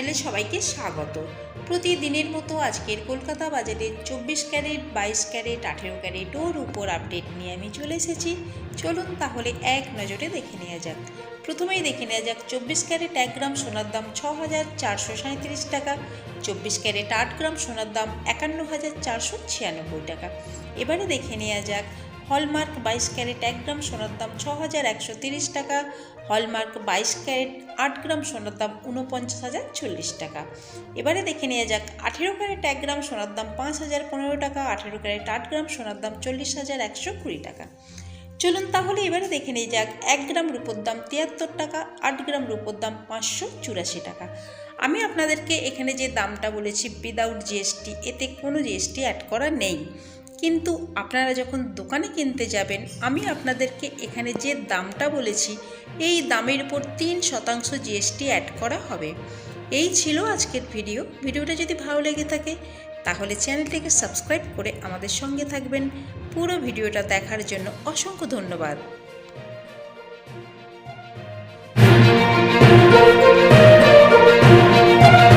চ্যানেলে সবাইকে স্বাগত। প্রতিদিনের মতো আজকের কলকাতা বাজারে 24 ক্যারেট, 22 ক্যারেট, 18 ক্যারেট ওর উপর আপডেট নিয়ে আমি চলে এসেছি। চলুন তাহলে এক নজরে দেখে নেওয়া যাক। প্রথমেই দেখে নেওয়া যাক 24 ক্যারেট 1 গ্রাম সোনার দাম 6,437 টাকা, 24 ক্যারেট 8 গ্রাম সোনার দাম 51,496 টাকা। এবারে দেখে নেওয়া যাক হলমার্ক 22 ক্যারেট 1 গ্রাম সোনার দাম 6,130 টাকা, হলমার্ক 22 ক্যারেট 8 গ্রাম সোনার দাম 49,040 টাকা। এবারে দেখে নেওয়া যাক 18 ক্যারেট 1 গ্রাম সোনার দাম 5,015 টাকা, 18 ক্যারেট 8 গ্রাম সোনার দাম 40,120 টাকা। চলুন তাহলে এবারে দেখে নেওয়া যাক 1 গ্রাম রূপোর দাম 73 টাকা, 8 গ্রাম রূপোর দাম 584 টাকা। আমি আপনাদেরকে এখানে যে দামটা বলেছি উইদাউট জিএসটি, এতে কোনো জিএসটি অ্যাড করা নেই, কিন্তু আপনারা যখন দোকানে কিনতে যাবেন আমি আপনাদেরকে এখানে যে দামটা বলেছি এই দামের উপর 3% জিএসটি অ্যাড করা হবে। এই ছিল আজকের ভিডিওটা যদি ভালো লেগে থাকে তাহলে চ্যানেলটিকে সাবস্ক্রাইব করে আমাদের সঙ্গে থাকবেন। পুরো ভিডিওটা দেখার জন্য অসংখ্য ধন্যবাদ।